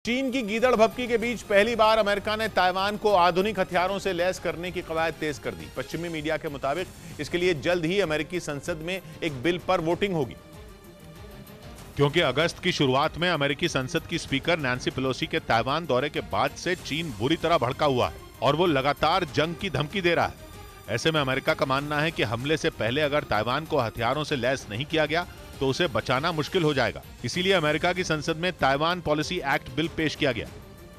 चीन की गीदड़ भभकी के बीच पहली बार अमेरिका ने ताइवान को आधुनिक हथियारों से लैस करने की कवायद तेज कर दी। पश्चिमी मीडिया के मुताबिक इसके लिए जल्द ही अमेरिकी संसद में एक बिल पर वोटिंग होगी। क्योंकि अगस्त की शुरुआत में अमेरिकी संसद की स्पीकर नैन्सी पेलोसी के ताइवान दौरे के बाद से चीन बुरी तरह भड़का हुआ है और वो लगातार जंग की धमकी दे रहा है। ऐसे में अमेरिका का मानना है कि हमले से पहले अगर ताइवान को हथियारों से लैस नहीं किया गया तो उसे बचाना मुश्किल हो जाएगा। इसीलिए अमेरिका की संसद में ताइवान पॉलिसी एक्ट बिल पेश किया गया,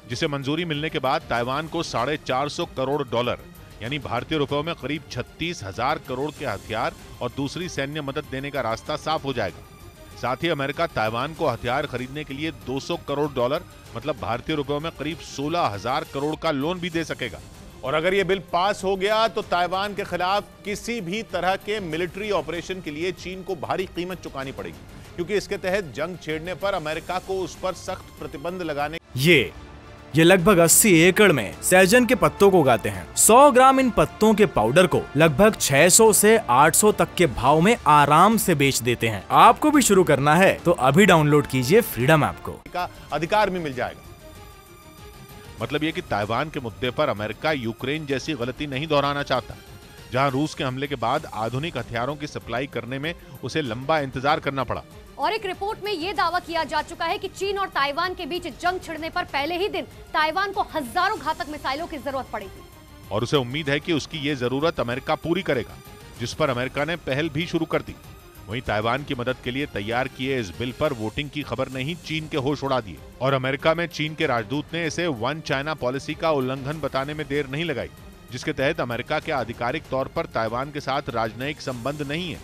जिसे मंजूरी मिलने के बाद ताइवान को $450 करोड़ यानी भारतीय रुपयों में करीब 36,000 करोड़ के हथियार और दूसरी सैन्य मदद देने का रास्ता साफ हो जाएगा। साथ ही अमेरिका ताइवान को हथियार खरीदने के लिए $200 करोड़ मतलब भारतीय रुपयों में करीब 16,000 करोड़ का लोन भी दे सकेगा। और अगर यह बिल पास हो गया तो ताइवान के खिलाफ किसी भी तरह के मिलिट्री ऑपरेशन के लिए चीन को भारी कीमत चुकानी पड़ेगी, क्योंकि इसके तहत जंग छेड़ने पर अमेरिका को उस पर सख्त प्रतिबंध लगाने। ये लगभग 80 एकड़ में सहजन के पत्तों को उगाते हैं। 100 ग्राम इन पत्तों के पाउडर को लगभग 600 से 800 तक के भाव में आराम से बेच देते हैं। आपको भी शुरू करना है तो अभी डाउनलोड कीजिए फ्रीडम ऐप को। का अधिकार भी मिल जाएगा। मतलब ये कि ताइवान के मुद्दे पर अमेरिका यूक्रेन जैसी गलती नहीं दोहराना चाहता, जहां रूस के हमले के बाद आधुनिक हथियारों की सप्लाई करने में उसे लंबा इंतजार करना पड़ा। और एक रिपोर्ट में यह दावा किया जा चुका है कि चीन और ताइवान के बीच जंग छिड़ने पर पहले ही दिन ताइवान को हजारों घातक मिसाइलों की जरूरत पड़ेगी और उसे उम्मीद है कि उसकी ये जरूरत अमेरिका पूरी करेगा, जिस पर अमेरिका ने पहल भी शुरू कर दी। वहीं ताइवान की मदद के लिए तैयार किए इस बिल पर वोटिंग की खबर ने ही चीन के होश उड़ा दिए और अमेरिका में चीन के राजदूत ने इसे वन चाइना पॉलिसी का उल्लंघन बताने में देर नहीं लगाई, जिसके तहत अमेरिका के आधिकारिक तौर पर ताइवान के साथ राजनयिक संबंध नहीं है।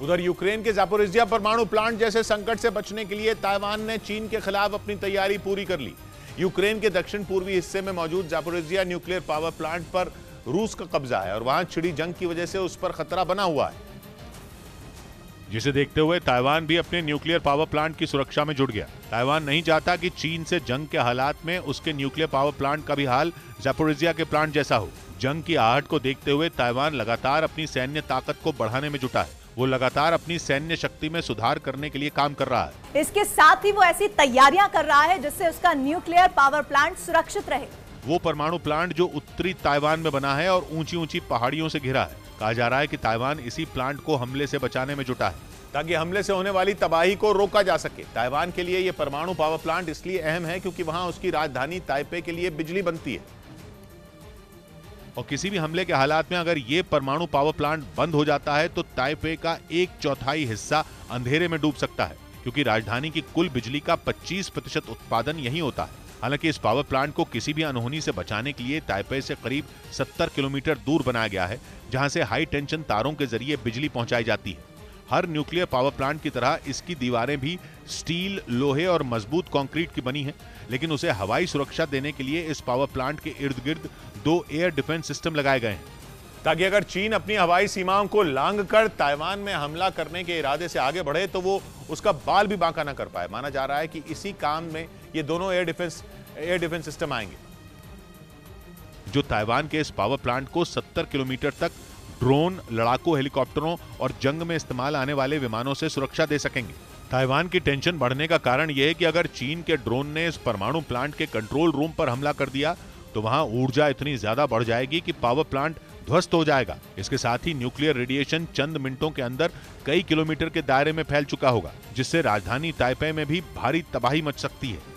उधर यूक्रेन के ज़ापोरिज़िया परमाणु प्लांट जैसे संकट से बचने के लिए ताइवान ने चीन के खिलाफ अपनी तैयारी पूरी कर ली। यूक्रेन के दक्षिण पूर्वी हिस्से में मौजूद ज़ापोरिज़िया न्यूक्लियर पावर प्लांट पर रूस का कब्जा है और वहां छिड़ी जंग की वजह से उस पर खतरा बना हुआ है, जिसे देखते हुए ताइवान भी अपने न्यूक्लियर पावर प्लांट की सुरक्षा में जुट गया। ताइवान नहीं चाहता कि चीन से जंग के हालात में उसके न्यूक्लियर पावर प्लांट का भी हाल ज़ापोरिज़िया के प्लांट जैसा हो। जंग की आहट को देखते हुए ताइवान लगातार अपनी सैन्य ताकत को बढ़ाने में जुटा है। वो लगातार अपनी सैन्य शक्ति में सुधार करने के लिए काम कर रहा है। इसके साथ ही वो ऐसी तैयारियां कर रहा है जिससे उसका न्यूक्लियर पावर प्लांट सुरक्षित रहे। वो परमाणु प्लांट जो उत्तरी ताइवान में बना है और ऊंची ऊंची पहाड़ियों से घिरा है। कहा जा रहा है कि ताइवान इसी प्लांट को हमले से बचाने में जुटा है, ताकि हमले से होने वाली तबाही को रोका जा सके। ताइवान के लिए यह परमाणु पावर प्लांट इसलिए अहम है क्योंकि वहां उसकी राजधानी ताइपे के लिए बिजली बनती है और किसी भी हमले के हालात में अगर ये परमाणु पावर प्लांट बंद हो जाता है तो ताइपे का 1/4 हिस्सा अंधेरे में डूब सकता है, क्योंकि राजधानी की कुल बिजली का 25% उत्पादन यही होता है। हालांकि इस पावर प्लांट को किसी भी अनहोनी से बचाने के लिए ताइपे से करीब 70 किलोमीटर दूर बनाया गया है, जहां से हाई टेंशन तारों के जरिए बिजली पहुंचाई जाती है। हर न्यूक्लियर पावर प्लांट की तरह इसकी दीवारें भी स्टील, लोहे और मजबूत कंक्रीट की बनी हैं, लेकिन उसे हवाई सुरक्षा देने के लिए इस पावर प्लांट के इर्द गिर्द 2 एयर डिफेंस सिस्टम लगाए गए हैं, ताकि अगर चीन अपनी हवाई सीमाओं को लांघकर ताइवान में हमला करने के इरादे से आगे बढ़े तो वो उसका बाल भी बांका न कर पाए। माना जा रहा है कि इसी काम में ये दोनों एयर डिफेंस सिस्टम आएंगे, जो ताइवान के इस पावर प्लांट को 70 किलोमीटर तक ड्रोन, लड़ाकू हेलीकॉप्टरों और जंग में इस्तेमाल आने वाले विमानों से सुरक्षा दे सकेंगे। ताइवान की टेंशन बढ़ने का कारण यह है कि अगर चीन के ड्रोन ने इस परमाणु प्लांट के कंट्रोल रूम पर हमला कर दिया तो वहां ऊर्जा इतनी ज्यादा बढ़ जाएगी कि पावर प्लांट ध्वस्त हो जाएगा। इसके साथ ही न्यूक्लियर रेडिएशन चंद मिनटों के अंदर कई किलोमीटर के दायरे में फैल चुका होगा, जिससे राजधानी ताइपे में भी भारी तबाही मच सकती है।